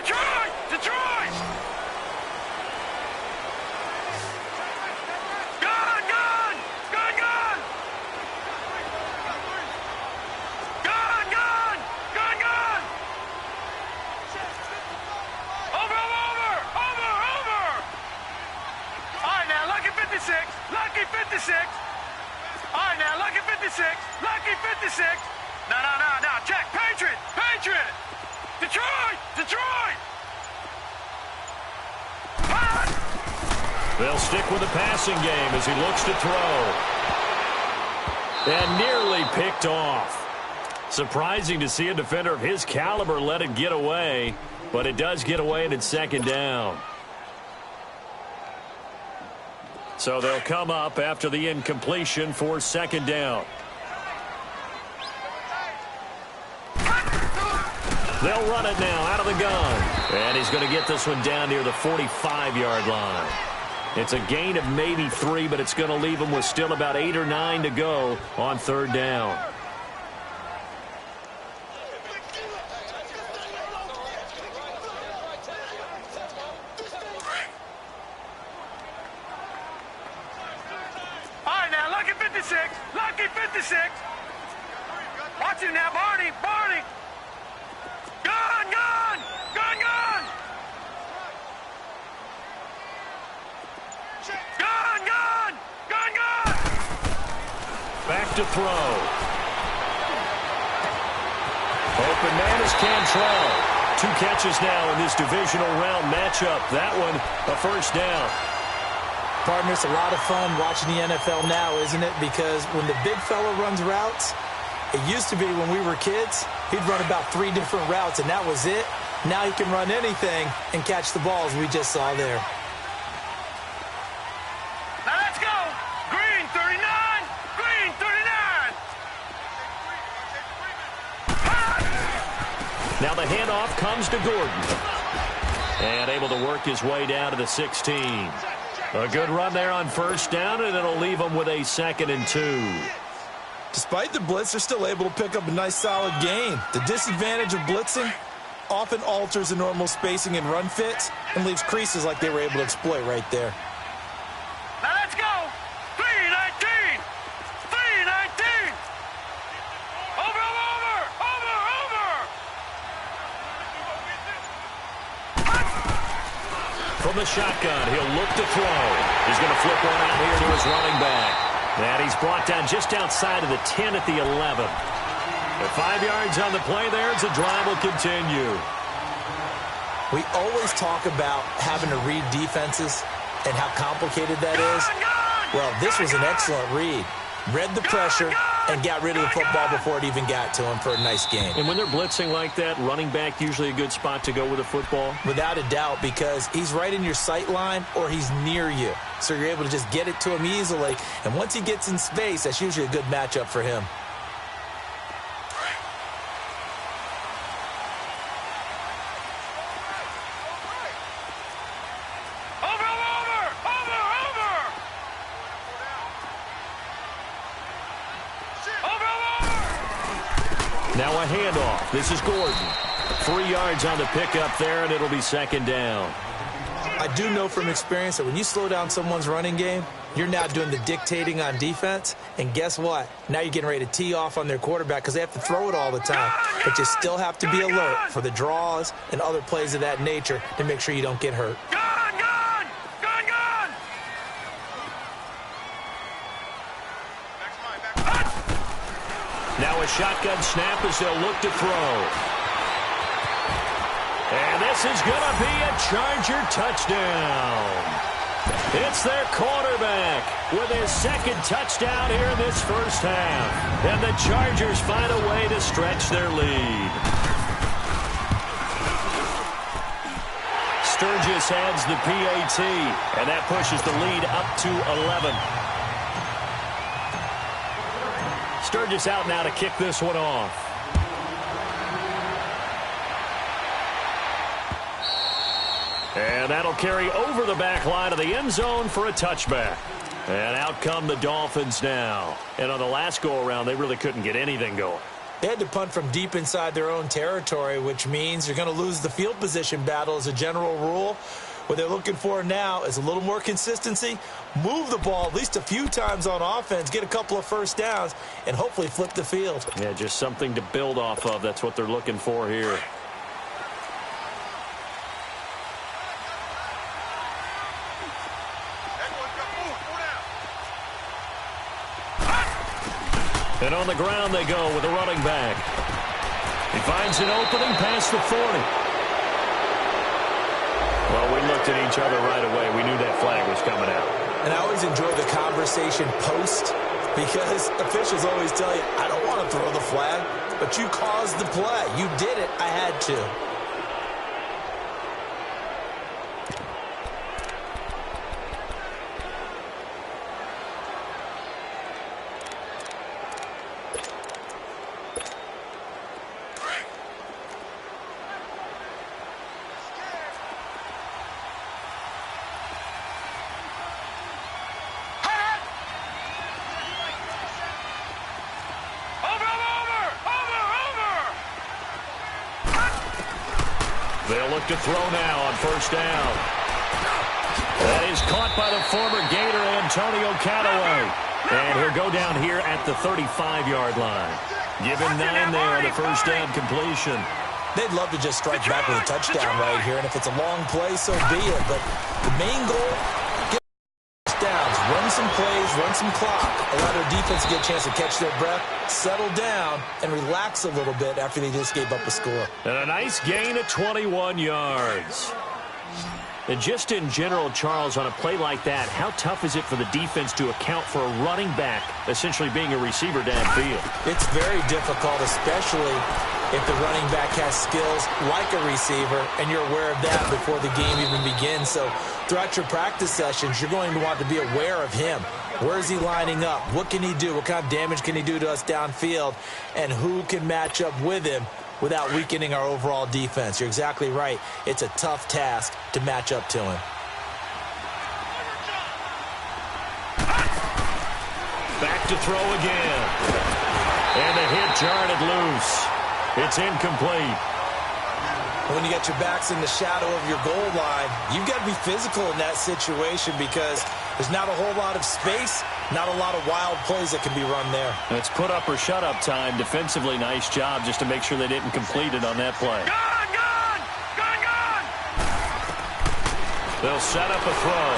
Detroit! Detroit! Gun! Gun! Gun! Gun! Gun! Gun! Gun! Gun! Over! Over! Over! Over! All right, now, lucky 56. Lucky 56. All right, now, lucky 56. Lucky 56. No, no, no, no. Check. Patriot! Patriot! Detroit! Detroit! They'll stick with the passing game as he looks to throw. And nearly picked off. Surprising to see a defender of his caliber let it get away, but it does get away and it's second down. So they'll come up after the incompletion for second down. They'll run it now out of the gun. And he's going to get this one down near the 45-yard line. It's a gain of maybe 3, but it's going to leave him with still about 8 or 9 to go on third down. All right, now, lucky 56. Lucky 56. Watch him now, Barney. Barney. Gun! Gun! Gun! Gun! Gun! Gun! Gun! Gun! Back to throw. Open man is Cantrell. 2 catches now in this divisional round matchup. That one a first down. Partner, it's a lot of fun watching the NFL now, isn't it? Because when the big fella runs routes, it used to be when we were kids, he'd run about 3 different routes, and that was it. Now he can run anything and catch the balls we just saw there. Now let's go. Green 39. Green 39. Now the handoff comes to Gordon. And able to work his way down to the 16. A good run there on first down, and it'll leave him with a 2nd and 2. Despite the blitz, they're still able to pick up a nice, solid gain. The disadvantage of blitzing often alters the normal spacing and run fits and leaves creases like they were able to exploit right there. Now let's go. 319. 319. Over, over, over, over. From the shotgun, he'll look to throw. He's going to flip one out here to his running back. And he's brought down just outside of the 10 at the 11. At 5 yards on the play there, as the drive will continue. We always talk about having to read defenses and how complicated that is. Well, this was an excellent read. Read the pressure and got rid of the football before it even got to him for a nice game. And when they're blitzing like that, running back usually a good spot to go with the football? Without a doubt, because he's right in your sight line or he's near you. So you're able to just get it to him easily. And once he gets in space, that's usually a good matchup for him. Now a handoff. This is Gordon. 3 yards on the pickup there, and it'll be second down. I do know from experience that when you slow down someone's running game, you're now doing the dictating on defense. And guess what? Now you're getting ready to tee off on their quarterback because they have to throw it all the time. But you still have to be alert for the draws and other plays of that nature to make sure you don't get hurt. Gun! Gun! Gun! Gun! Now a shotgun snap as they'll look to throw. And this is going to be a Charger touchdown. It's their quarterback with his second touchdown here in this first half. And the Chargers find a way to stretch their lead. Sturgis adds the PAT, and that pushes the lead up to 11. Sturgis out now to kick this one off. And that'll carry over the back line of the end zone for a touchback. And out come the Dolphins now. And on the last go-around, they really couldn't get anything going. They had to punt from deep inside their own territory, which means you're going to lose the field position battle as a general rule. What they're looking for now is a little more consistency, move the ball at least a few times on offense, get a couple of first downs, and hopefully flip the field. Yeah, just something to build off of. That's what they're looking for here. And on the ground they go with a running back. He finds an opening past the 40. Well, we looked at each other right away. We knew that flag was coming out. And I always enjoy the conversation post because officials always tell you, I don't want to throw the flag, but you caused the play. You did it. I had to. They'll look to throw now on first down. That is caught by the former Gator Antonio Callaway. And he'll go down here at the 35-yard line. Give him 9 there on the first down completion. They'd love to just strike back with a touchdown right here, and if it's a long play, so be it. But the main goal, get touchdowns, run some plays, run some clock, allow their defense to get a chance to catch their breath, settle down, and relax a little bit after they just gave up a score. And a nice gain of 21 yards. And just in general, Charles, on a play like that, how tough is it for the defense to account for a running back essentially being a receiver downfield? It's very difficult, especially if the running back has skills like a receiver, and you're aware of that before the game even begins. So throughout your practice sessions, you're going to want to be aware of him. Where is he lining up? What can he do? What kind of damage can he do to us downfield? And who can match up with him without weakening our overall defense? You're exactly right. It's a tough task to match up to him. Back to throw again. And the hit jarred it loose. It's incomplete. When you got your backs in the shadow of your goal line, you've got to be physical in that situation because there's not a whole lot of space, not a lot of wild plays that can be run there. It's put up or shut up time. Defensively, nice job just to make sure they didn't complete it on that play. Gone! They'll set up a throw.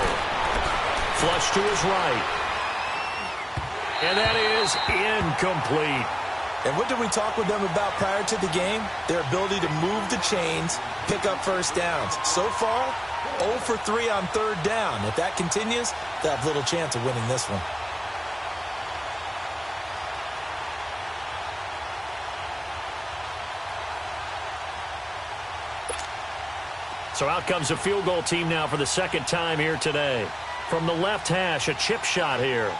Flush to his right. And that is incomplete. And what did we talk with them about prior to the game? Their ability to move the chains, pick up first downs. So far, 0 for 3 on third down. If that continues, they'll have little chance of winning this one. So out comes a field goal team now for the second time here today. From the left hash, a chip shot here.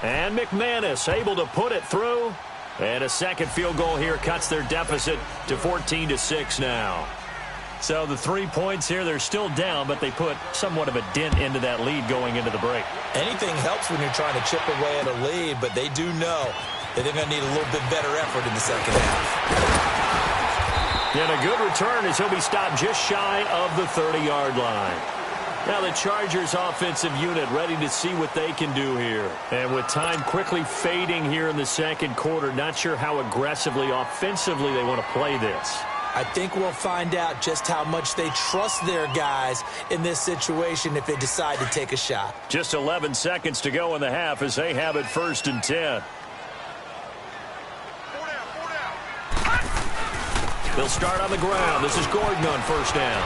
And McManus able to put it through. And a second field goal here cuts their deficit to 14-6 now. So the 3 points here, they're still down, but they put somewhat of a dent into that lead going into the break. Anything helps when you're trying to chip away at a lead, but they do know that they're going to need a little bit better effort in the second half. And a good return as he'll be stopped just shy of the 30-yard line. Now the Chargers offensive unit ready to see what they can do here. And with time quickly fading here in the second quarter, not sure how aggressively offensively they want to play this. I think we'll find out just how much they trust their guys in this situation if they decide to take a shot. Just 11 seconds to go in the half as they have it 1st and 10. They'll start on the ground. This is Gordon on first down.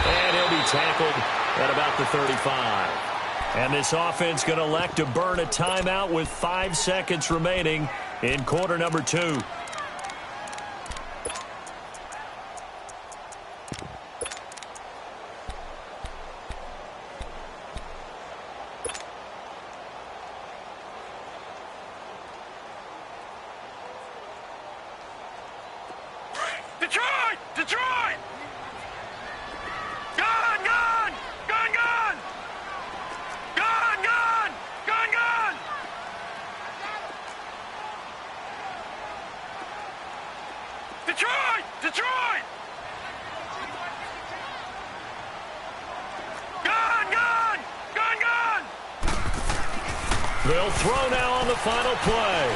And he'll be tackled at about the 35. And this offense going to elect to burn a timeout with 5 seconds remaining in quarter number 2. Detroit! Detroit! Gone! Gone! Gone! Gone! Gone! Gone! Gone! Gone! Detroit! Detroit! Gun! Gun! Gun! Gun! They'll throw now on the final play.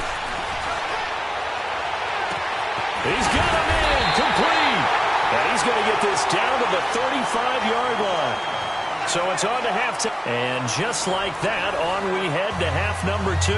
He's got him in, complete. And he's going to get this down to the 35-yard line. So it's on to halftime. And just like that, on we head to half number 2.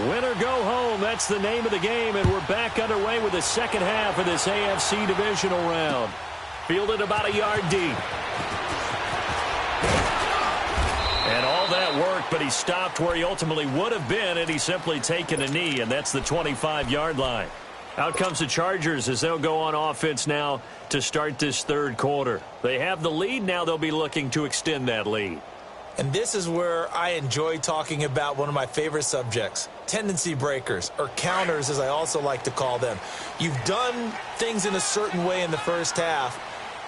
Win or go home, that's the name of the game, and we're back underway with the second half of this AFC divisional round. Fielded about a yard deep. And all that work, but he stopped where he ultimately would have been had he simply taken a knee, and that's the 25-yard line. Out comes the Chargers as they'll go on offense now to start this third quarter. They have the lead, now they'll be looking to extend that lead. And this is where I enjoy talking about one of my favorite subjects, tendency breakers, or counters as I also like to call them. You've done things in a certain way in the first half,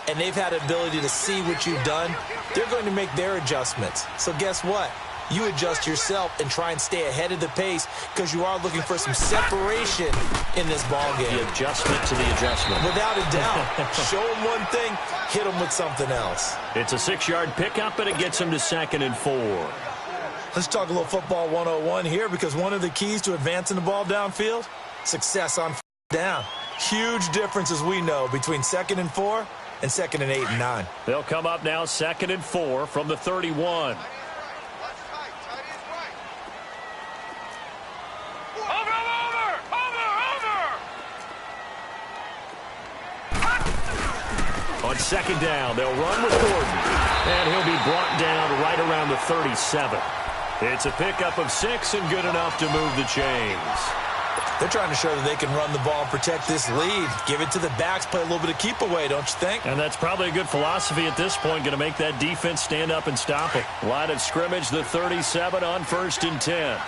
and they've had the ability to see what you've done. They're going to make their adjustments. So guess what? You adjust yourself and try and stay ahead of the pace because you are looking for some separation in this ball game. The adjustment to the adjustment. Without a doubt. Show them one thing, hit them with something else. It's a 6-yard pickup, and it gets them to 2nd and 4. Let's talk a little football 101 here because one of the keys to advancing the ball downfield, success on down. Huge difference, as we know, between 2nd and 4 and 2nd and 8 and 9. They'll come up now 2nd and 4 from the 31. On 2nd down, they'll run with Gordon, and he'll be brought down right around the 37. It's a pickup of 6 and good enough to move the chains. They're trying to show that they can run the ball and protect this lead. Give it to the backs, play a little bit of keep away, don't you think? And that's probably a good philosophy at this point, going to make that defense stand up and stop it. Line of scrimmage, the 37 on 1st and 10.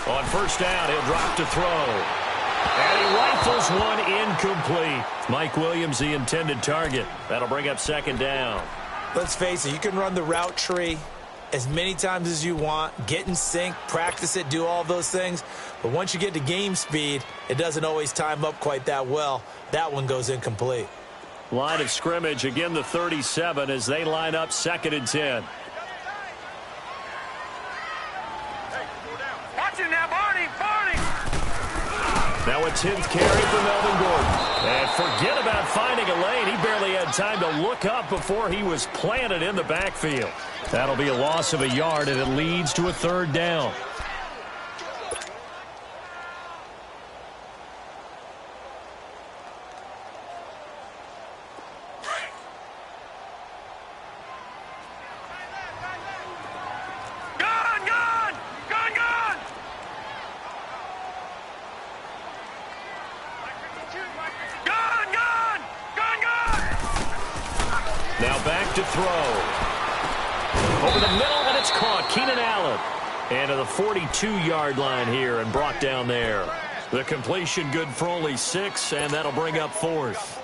On 1st down, he'll drop to throw. And he rifles one incomplete. Mike Williams, the intended target. That'll bring up 2nd down. Let's face it, you can run the route tree as many times as you want, get in sync, practice it, do all those things. But once you get to game speed, it doesn't always time up quite that well. That one goes incomplete. Line of scrimmage, again the 37 as they line up 2nd and 10. Now a 10th carry for Melvin Gordon. And forget about finding a lane. He barely had time to look up before he was planted in the backfield. That'll be a loss of a yard, and it leads to a 3rd down. Now back to throw. Over the middle, and it's caught. Keenan Allen. And to the 42-yard line here and brought down there. The completion good for only 6, and that'll bring up 4th.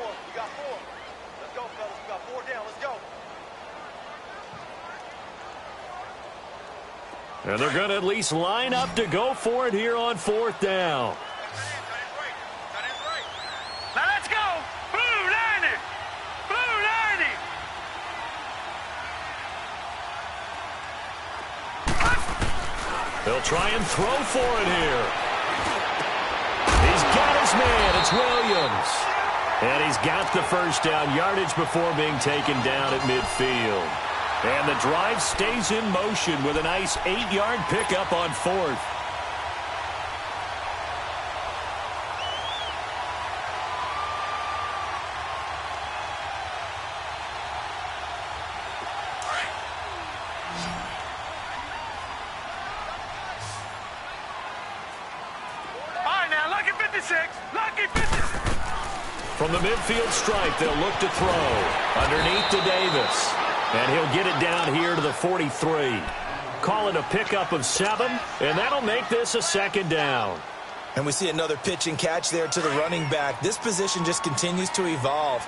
And they're going to at least line up to go for it here on 4th down. Now let's go. Blue 90. Blue 90. They'll try and throw for it here. He's got his man. It's Williams. And he's got the 1st down yardage before being taken down at midfield. And the drive stays in motion with a nice 8-yard pickup on 4th. From the midfield stripe, they'll look to throw. Underneath to Davis. And he'll get it down here to the 43. Call it a pickup of 7, and that'll make this a 2nd down. And we see another pitch and catch there to the running back. This position just continues to evolve.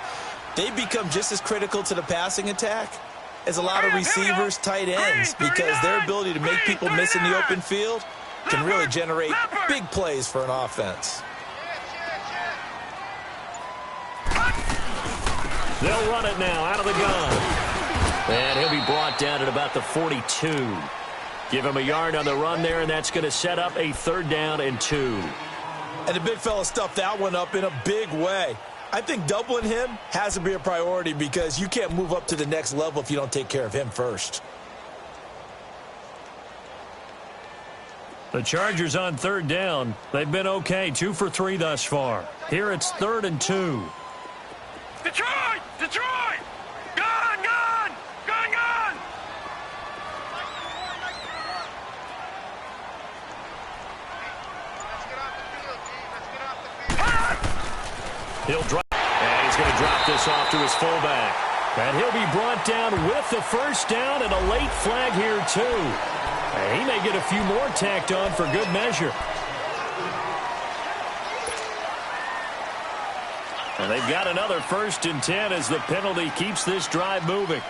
They become just as critical to the passing attack as a lot of receivers, tight ends, because their ability to make people miss in the open field can really generate big plays for an offense. They'll run it now out of the gun. And he'll be brought down at about the 42. Give him a yard on the run there, and that's going to set up a 3rd down and 2. And the big fella stuffed that one up in a big way. I think doubling him has to be a priority because you can't move up to the next level if you don't take care of him first. The Chargers on 3rd down. They've been okay, 2 for 3 thus far. Here it's 3rd and 2. Detroit! Detroit! Gun! Gun! Gun! Gun! He'll drop, and he's going to drop this off to his fullback. And he'll be brought down with the 1st down and a late flag here, too. And he may get a few more tacked on for good measure. And they've got another 1st and 10 as the penalty keeps this drive moving.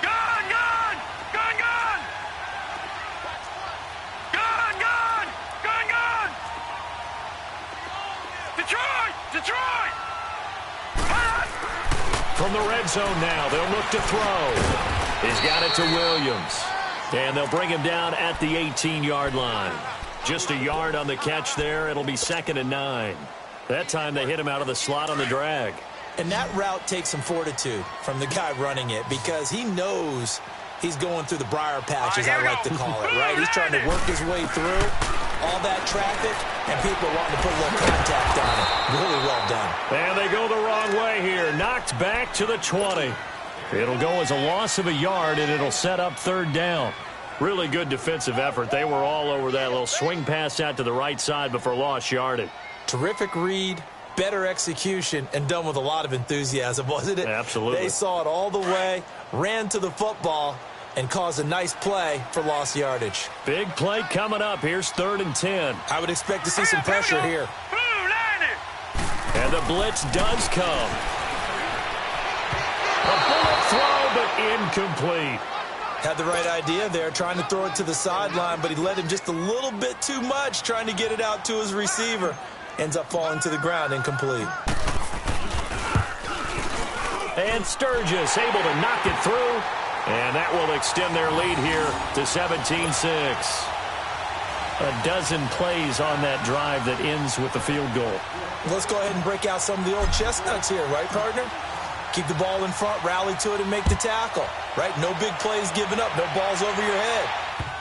Gun! Gun! Gun! Gun! Gun! Gun! Gun! Gun! Detroit! Detroit! From the red zone now, they'll look to throw. He's got it to Williams. And they'll bring him down at the 18-yard line. Just a yard on the catch there. It'll be 2nd and 9. That time they hit him out of the slot on the drag. And that route takes some fortitude from the guy running it because he knows he's going through the briar patch, as I like to call it, right? He's trying to work his way through all that traffic, and people wanting to put a little contact on it. Really well done. And they go the wrong way here. Knocked back to the 20. It'll go as a loss of a yard, and it'll set up 3rd down. Really good defensive effort. They were all over that little swing pass out to the right side before lost yardage. Terrific read, better execution, and done with a lot of enthusiasm, wasn't it? Absolutely. They saw it all the way, ran to the football, and caused a nice play for lost yardage. Big play coming up. Here's 3rd and 10. I would expect to see some pressure here. And the blitz does come. A bullet throw, but incomplete. Had the right idea there, trying to throw it to the sideline, but he led him just a little bit too much, trying to get it out to his receiver. Ends up falling to the ground, incomplete. And Sturgis able to knock it through. And that will extend their lead here to 17-6. A dozen plays on that drive that ends with the field goal. Let's go ahead and break out some of the old chestnuts here, right, partner? Keep the ball in front, rally to it, and make the tackle, right? No big plays given up, no balls over your head.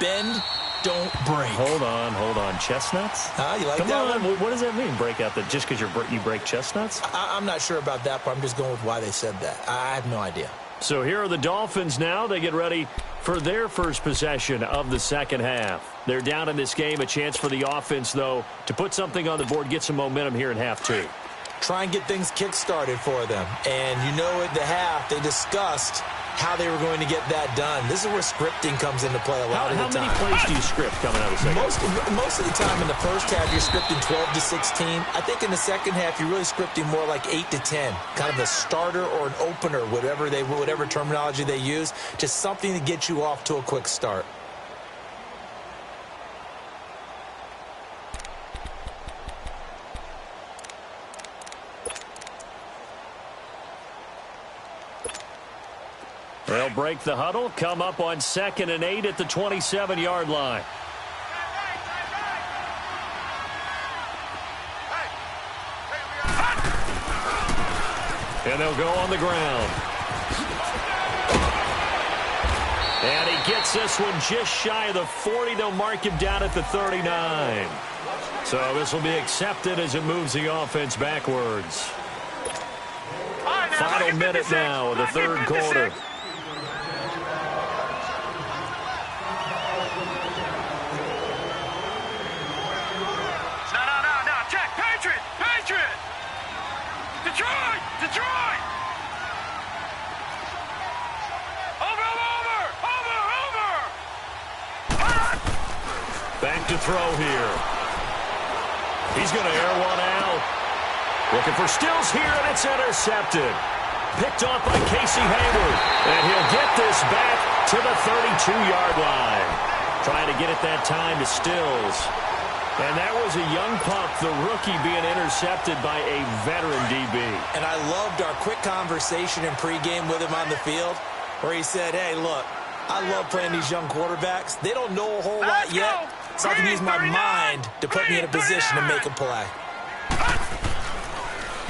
Bend, don't break. Hold on. Chestnuts? You like Come that on. one? What does that mean, break out? That just because you break chestnuts? I'm not sure about that, but I'm just going with why they said that. I have no idea. So here are the Dolphins now. They get ready for their first possession of the 2nd half. They're down in this game. A chance for the offense, though, to put something on the board, get some momentum here in half 2. Try and get things kick-started for them. And you know at the half, they discussed how they were going to get that done. This is where scripting comes into play a lot of the time. How many plays do you script coming out of the second? Most of the time in the first half, you're scripting 12 to 16. I think in the second half, you're really scripting more like 8 to 10. Kind of a starter or an opener, whatever terminology they use. Just something to get you off to a quick start. They'll break the huddle, come up on 2nd and 8 at the 27-yard line. And they'll go on the ground. And he gets this one just shy of the 40. They'll mark him down at the 39. So this will be accepted as it moves the offense backwards. Final minute now of the 3rd quarter. Detroit! Over! Back to throw here. He's going to air one out. Looking for Stills here, and it's intercepted. Picked off by Casey Hayward. And he'll get this back to the 32-yard line. Trying to get it that time to Stills. And that was a young pup, the rookie, being intercepted by a veteran DB. And I loved our quick conversation in pregame with him on the field where he said, hey, look, I love playing these young quarterbacks. They don't know a whole lot yet, so I can use my mind to put me in a position to make a play.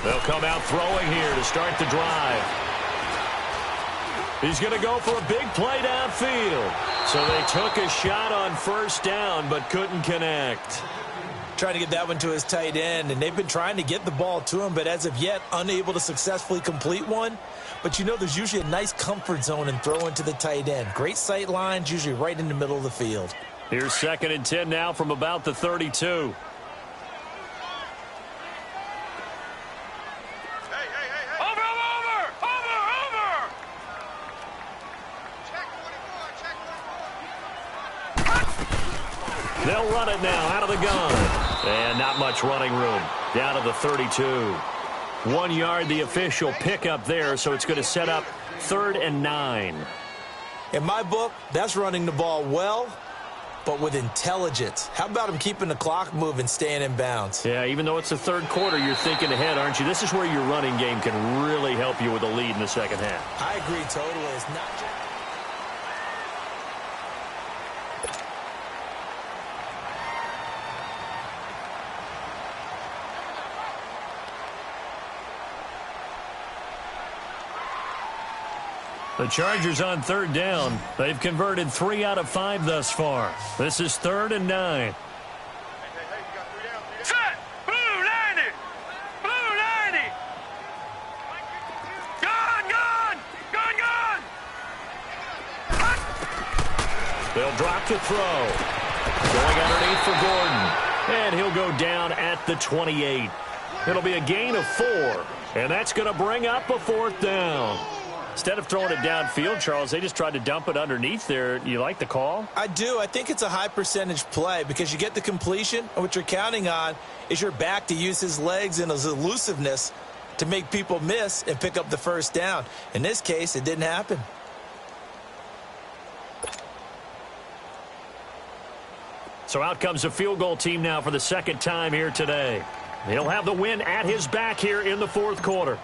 They'll come out throwing here to start the drive. He's going to go for a big play downfield. So they took a shot on first down but couldn't connect. Trying to get that one to his tight end, and they've been trying to get the ball to him, but as of yet, unable to successfully complete one. But you know there's usually a nice comfort zone in throwing to the tight end. Great sight lines, usually right in the middle of the field. Here's 2nd and 10 now from about the 32. They'll run it now out of the gun. And not much running room. Down to the 32. 1 yard, the official pickup there, so it's going to set up 3rd and 9. In my book, that's running the ball well, but with intelligence. How about him keeping the clock moving, staying in bounds? Yeah, even though it's the 3rd quarter, you're thinking ahead, aren't you? This is where your running game can really help you with a lead in the second half. I agree totally. It's not just... The Chargers on 3rd down. They've converted 3 out of 5 thus far. This is 3rd and 9. Set! Blue 90! Blue 90! Gone! They'll drop to throw. Going underneath for Gordon. And he'll go down at the 28. It'll be a gain of 4. And that's going to bring up a 4th down. Instead of throwing it downfield, Charles, they just tried to dump it underneath there. You like the call? I do. I think it's a high percentage play because you get the completion, and what you're counting on is your back to use his legs and his elusiveness to make people miss and pick up the first down. In this case, it didn't happen. So out comes a field goal team now for the 2nd time here today. He'll have the win at his back here in the 4th quarter.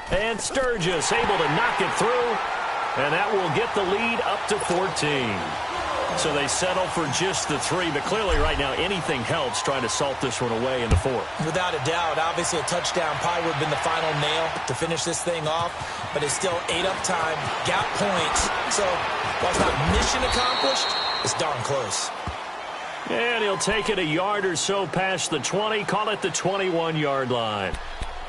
And Sturgis able to knock it through, and that will get the lead up to 14. So they settle for just the 3, but clearly right now anything helps trying to salt this one away in the 4th. Without a doubt, obviously a touchdown probably would have been the final nail to finish this thing off, but it's still 8 up time, got points. So while it's not mission accomplished, it's darn close. And he'll take it a yard or so past the 20, call it the 21-yard line.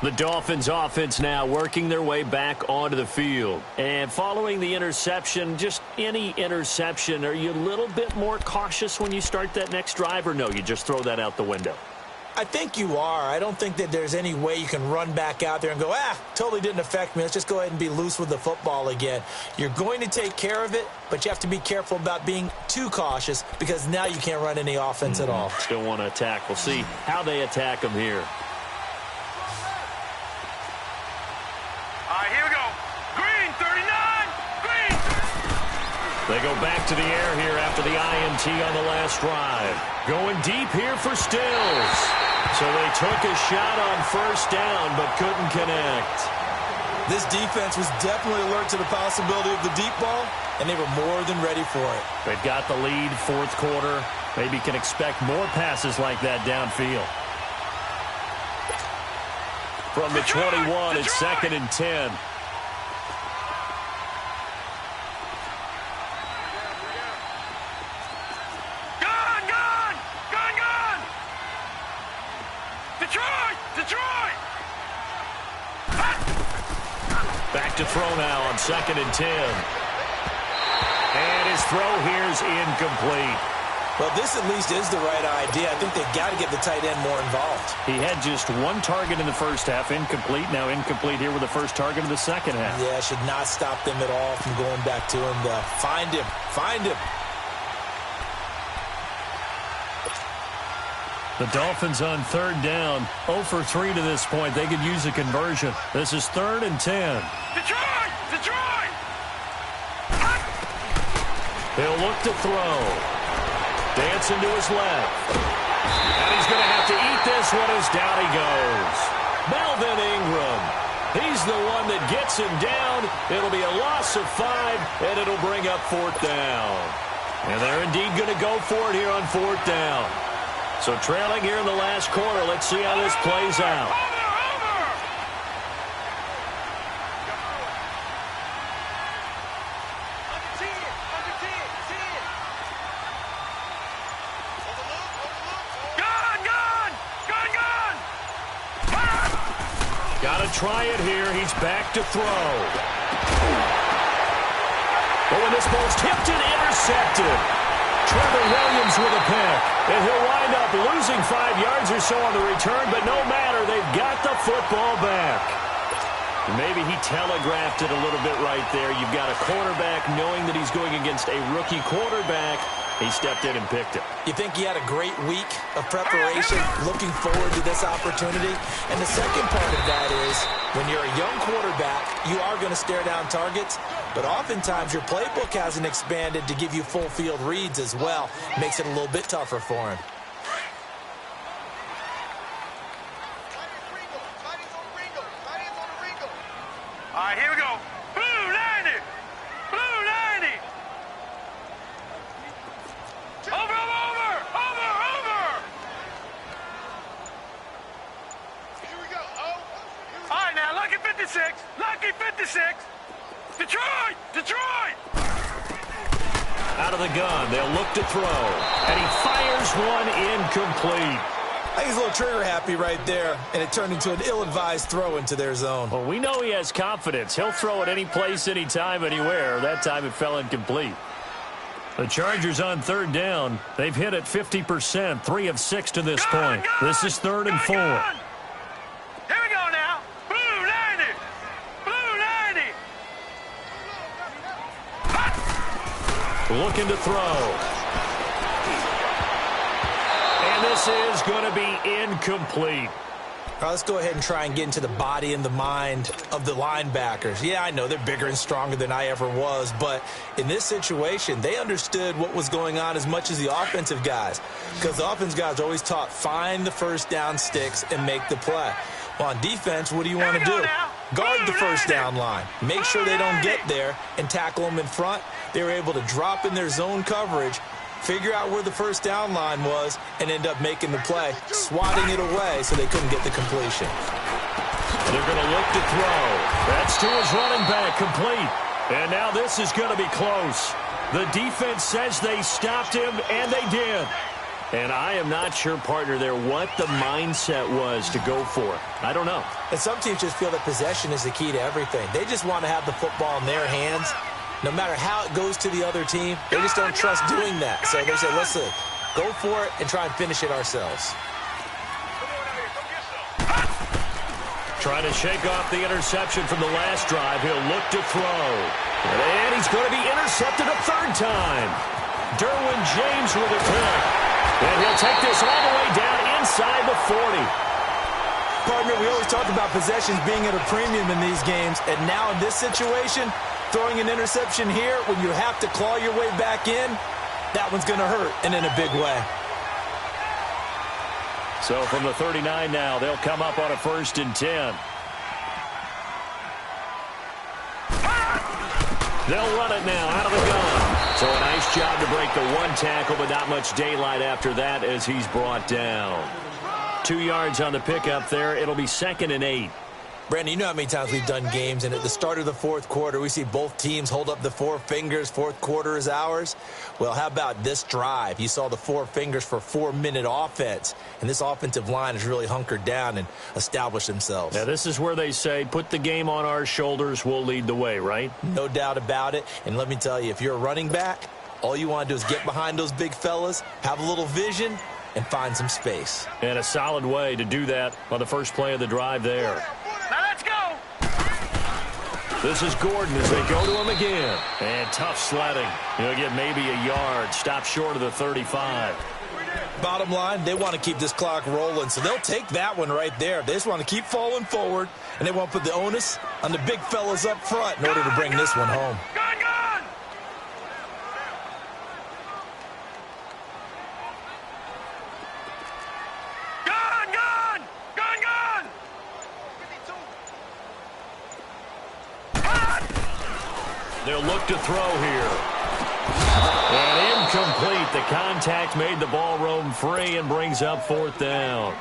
The Dolphins offense now working their way back onto the field. And following the interception, just any interception, are you a little bit more cautious when you start that next drive, or no, you just throw that out the window? I think you are. I don't think that there's any way you can run back out there and go, totally didn't affect me. Let's just go ahead and be loose with the football again. You're going to take care of it, but you have to be careful about being too cautious because now you can't run any offense at all. Still want to attack. We'll see how they attack them here. Here we go. Green, 39. Green. They go back to the air here after the INT on the last drive. Going deep here for Stills. So they took a shot on first down but couldn't connect. This defense was definitely alert to the possibility of the deep ball, and they were more than ready for it. They've got the lead, 4th quarter. Maybe can expect more passes like that downfield. From the 21, it's 2nd and 10. Gone! Detroit! Back to throw now on 2nd and 10. And his throw here's incomplete. Well, this at least is the right idea. I think they've got to get the tight end more involved. He had just one target in the first half, incomplete. Now incomplete here with the first target of the second half. Yeah, should not stop them at all from going back to him. Find him. Find him. The Dolphins on third down, 0 for 3 to this point. They could use a conversion. This is 3rd and 10. Detroit! Detroit! He'll look to throw. Dancing to his left. And he's going to have to eat this one as down he goes. Melvin Ingram. He's the one that gets him down. It'll be a loss of 5, and it'll bring up 4th down. And they're indeed going to go for it here on 4th down. So trailing here in the last quarter, let's see how this plays out. Got to try it here. He's back to throw. Oh, and this ball's tipped and intercepted. Trevor Williams with a pick. And he'll wind up losing 5 yards or so on the return, but no matter, they've got the football back. Maybe he telegraphed it a little bit right there. You've got a quarterback knowing that he's going against a rookie quarterback. He stepped in and picked it. You think he had a great week of preparation, looking forward to this opportunity? And the second part of that is, when you're a young quarterback, you are going to stare down targets, but oftentimes your playbook hasn't expanded to give you full field reads as well. Makes it a little bit tougher for him. All right, here we go. Blue 90! Blue 90! Over! Here we go. All right, now, lucky 56. Lucky 56. Detroit! Out of the gun, they'll look to throw. And he fires one incomplete. I think he's a little trigger happy right there, and it turned into an ill-advised throw into their zone. Well, we know he has confidence. He'll throw it any place, anytime, anywhere. That time it fell incomplete. The Chargers on third down. They've hit it 50%, 3 of 6 to this point. This is 3rd and 4. Here we go now. Blue 90. Blue 90. Looking to throw. And this is going to be incomplete. All right, let's go ahead and try and get into the body and the mind of the linebackers. Yeah, I know they're bigger and stronger than I ever was, but in this situation, they understood what was going on as much as the offensive guys, because the offensive guys are always taught, find the first down sticks and make the play. Well, on defense, what do you want to do? Guard the first down line. Make sure they don't get there and tackle them in front. They were able to drop in their zone coverage, figure out where the first down line was, and end up making the play, swatting it away so they couldn't get the completion. They're going to look to throw. That's to his running back, complete. And now this is going to be close. The defense says they stopped him, and they did. And I am not sure, partner, there what the mindset was to go for it. I don't know. And some teams just feel that possession is the key to everything. They just want to have the football in their hands. No matter how it goes to the other team, they just don't trust doing that. So they say, listen, go for it and try and finish it ourselves. Trying to shake off the interception from the last drive. He'll look to throw. And he's going to be intercepted a 3rd time. Derwin James with a pick. And he'll take this all the way down inside the 40. Partner, we always talk about possessions being at a premium in these games. And now in this situation, throwing an interception here when you have to claw your way back in, that one's going to hurt, and in a big way. So from the 39 now, they'll come up on a 1st and 10. They'll run it now out of the gun. So a nice job to break the one tackle, but not much daylight after that as he's brought down. 2 yards on the pickup there. It'll be 2nd and 8. Brandon, you know how many times we've done games, and at the start of the 4th quarter, we see both teams hold up the 4 fingers, 4th quarter is ours. Well, how about this drive? You saw the 4 fingers for 4-minute offense, and this offensive line has really hunkered down and established themselves. Now, this is where they say, put the game on our shoulders, we'll lead the way, right? No doubt about it, and let me tell you, if you're a running back, All you want to do is get behind those big fellas, have a little vision, and find some space. And a solid way to do that on the first play of the drive there. Now let's go. This is Gordon as they go to him again. And tough sledding. He'll get maybe a yard. Stop short of the 35. Bottom line, they want to keep this clock rolling, so they'll take that one right there. They just want to keep falling forward, and they want to put the onus on the big fellas up front in order to bring this one home. Gone, gone. Gone, gone. Gone, gone. They'll look to throw here. And incomplete. The contact made the ball roam free and brings up fourth down.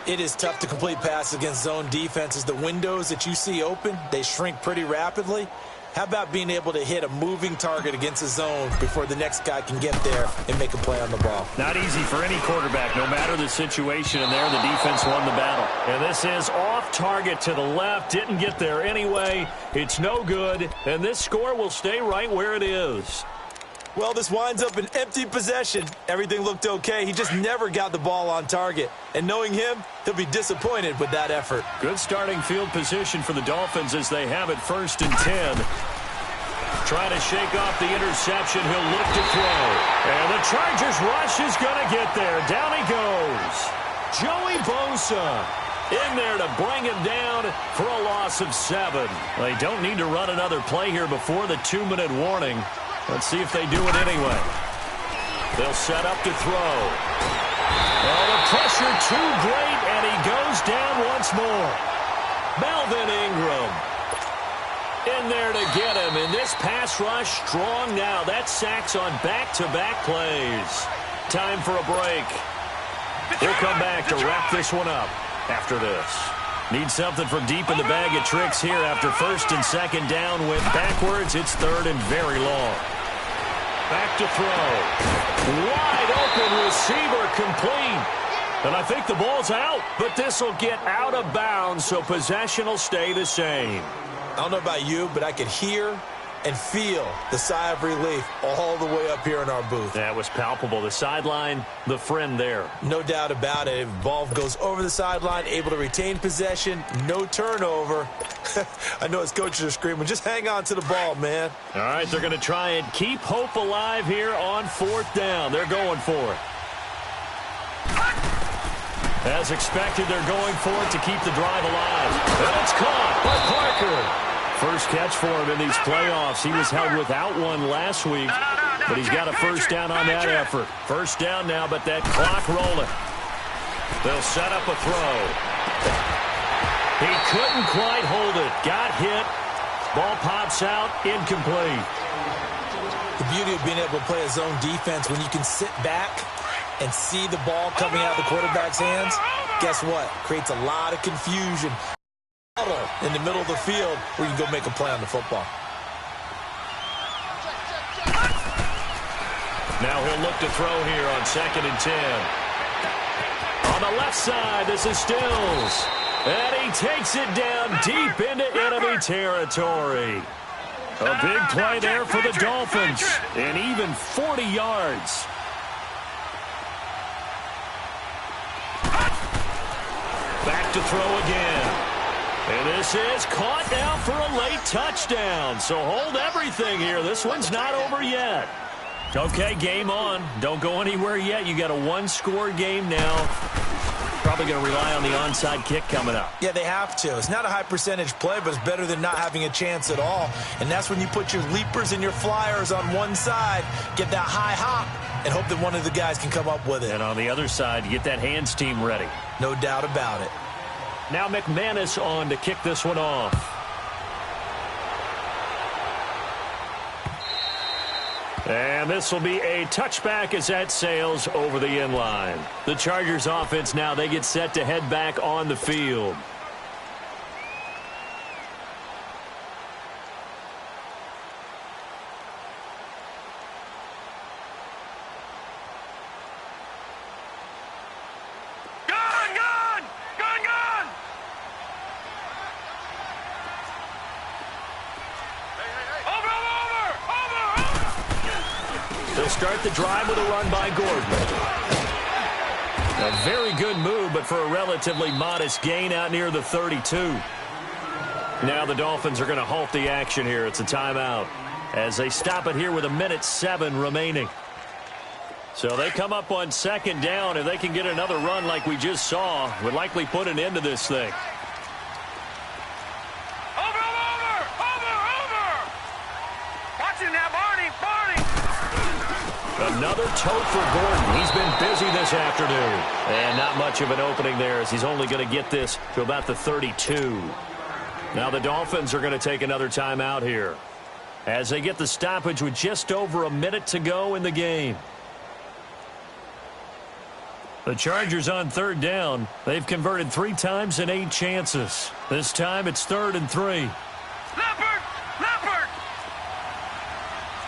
It is tough to complete passes against zone defenses. The windows that you see open, they shrink pretty rapidly. How about being able to hit a moving target against a zone before the next guy can get there and make a play on the ball? Not easy for any quarterback, no matter the situation, and there the defense won the battle. And this is off target to the left, didn't get there anyway. It's no good, and this score will stay right where it is. Well, this winds up an empty possession. Everything looked okay. He just never got the ball on target. And knowing him, he'll be disappointed with that effort. Good starting field position for the Dolphins as they have it 1st and 10. Trying to shake off the interception. He'll look to throw. And the Chargers rush is going to get there. Down he goes. Joey Bosa in there to bring him down for a loss of 7. They don't need to run another play here before the 2-minute warning. Let's see if they do it anyway. They'll set up to throw. Oh, the pressure too great, and he goes down once more. Melvin Ingram in there to get him. And this pass rush strong now. That's sacks on back-to-back plays. Time for a break. We'll come back to wrap this one up after this. Need something from deep in the bag of tricks here after 1st and 2nd down. Went backwards. It's 3rd and very long. Back to throw. Wide open receiver complete. And I think the ball's out, but this will get out of bounds, so possession will stay the same. I don't know about you, but I could hear and feel the sigh of relief all the way up here in our booth. That was palpable. The sideline, the friend there. No doubt about it. Ball goes over the sideline, able to retain possession, no turnover. I know his coaches are screaming, just hang on to the ball, man. All right, they're going to try and keep hope alive here on 4th down. They're going for it. As expected, they're going for it to keep the drive alive. And it's caught by Parker. First catch for him in these playoffs. He was held without one last week, but he's got a 1st down on that effort. 1st down now, but that clock rolling. They'll set up a throw. He couldn't quite hold it. Got hit. Ball pops out. Incomplete. The beauty of being able to play a zone defense when you can sit back and see the ball coming out of the quarterback's hands, guess what? Creates a lot of confusion in the middle of the field where you can go make a play on the football. Now he'll look to throw here on 2nd and 10. On the left side, this is Stills. And he takes it down deep into enemy territory. A big play there for the Dolphins. And even 40 yards. Back to throw again. And this is caught now for a late touchdown. So hold everything here. This one's not over yet. Okay, game on. Don't go anywhere yet. You got a 1-score game now. Probably going to rely on the onside kick coming up. Yeah, they have to. It's not a high percentage play, but it's better than not having a chance at all. And that's when you put your leapers and your flyers on one side, get that high hop, and hope that one of the guys can come up with it. And on the other side, you get that hands team ready. No doubt about it. Now McManus on to kick this one off. And this will be a touchback as that sails over the end line. The Chargers offense now, they get set to head back on the field. They'll start the drive with a run by Gordon. A very good move, but for a relatively modest gain out near the 32. Now the Dolphins are going to halt the action here. It's a timeout as they stop it here with 1:07 remaining. So they come up on second down. If they can get another run like we just saw, would likely put an end to this thing. Another tote for Gordon. He's been busy this afternoon. And not much of an opening there as he's only going to get this to about the 32. Now the Dolphins are going to take another timeout here as they get the stoppage with just over a minute to go in the game. The Chargers on third down. They've converted 3 times in 8 chances. This time it's 3rd and 3. Leopard! Leopard!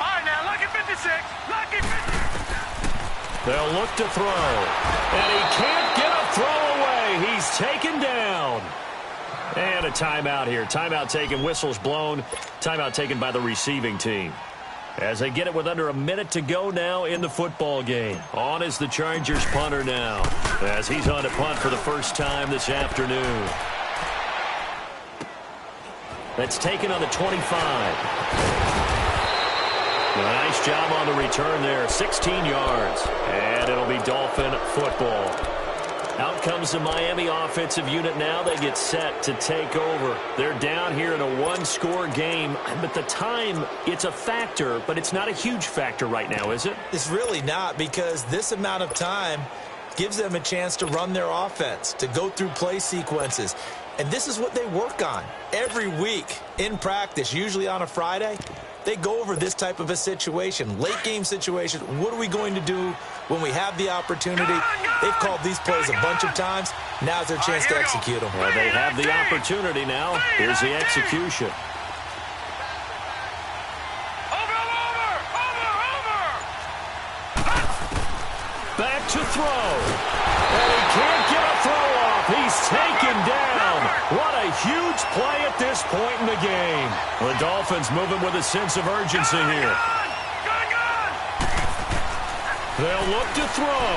All right, now, lucky 56. Lucky 50. They'll look to throw. And he can't get a throw away. He's taken down. And a timeout here. Timeout taken, whistles blown. Timeout taken by the receiving team. As they get it with under a minute to go now in the football game. On is the Chargers punter now, as he's on to punt for the first time this afternoon. That's taken on the 25. Nice job on the return there. 16 yards. And it'll be Dolphin football. Out comes the Miami offensive unit now. They get set to take over. They're down here in a 1-score game. But the time, it's a factor, but it's not a huge factor right now, is it? It's really not, because this amount of time gives them a chance to run their offense, to go through play sequences. And this is what they work on every week in practice, usually on a Friday. They go over this type of a situation, late game situation. What are we going to do when we have the opportunity? They've called these plays a bunch of times. Now's their chance to execute them. Well, they have the opportunity now. Here's the execution. Back to throw. And he can't get a throw off. He's taken down. What a huge play at this point in the game. The Dolphins moving with a sense of urgency here. They'll look to throw.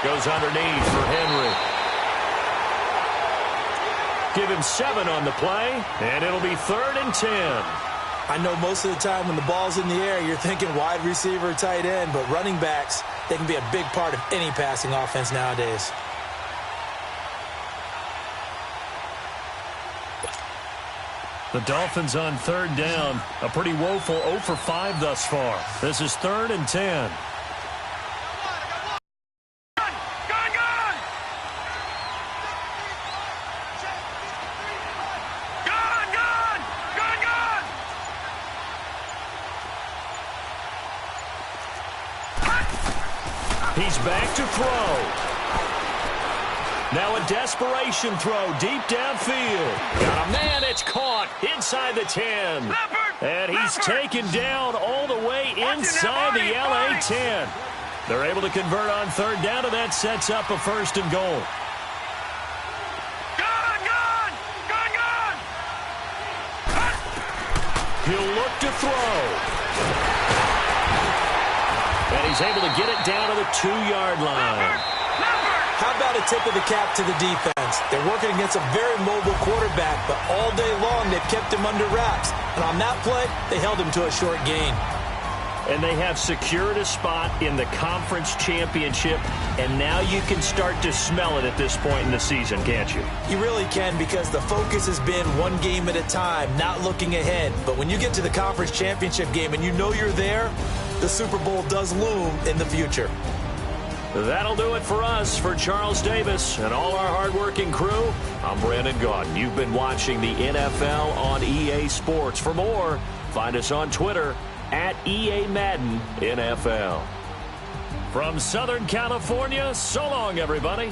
Goes underneath for Henry. Give him 7 on the play, and it'll be 3rd and 10. I know most of the time when the ball's in the air, you're thinking wide receiver, tight end, but running backs, they can be a big part of any passing offense nowadays. The Dolphins on third down. A pretty woeful 0 for 5 thus far. This is 3rd and 10. He's back to throw. Now a desperation throw deep downfield. Got a man, it's caught inside the 10. And he's taken down all the way inside the LA 10. They're able to convert on third down, and that sets up a 1st and goal. He'll look to throw. And he's able to get it down to the 2-yard line. How about a tip of the cap to the defense? They're working against a very mobile quarterback, but all day long they've kept him under wraps. And on that play, they held him to a short gain. And they have secured a spot in the conference championship, and now you can start to smell it at this point in the season, can't you? You really can, because the focus has been one game at a time, not looking ahead. But when you get to the conference championship game and you know you're there, the Super Bowl does loom in the future. That'll do it for us. For Charles Davis and all our hardworking crew, I'm Brandon Gaudin. You've been watching the NFL on EA Sports. For more, find us on Twitter at EA Madden NFL. From Southern California, so long, everybody.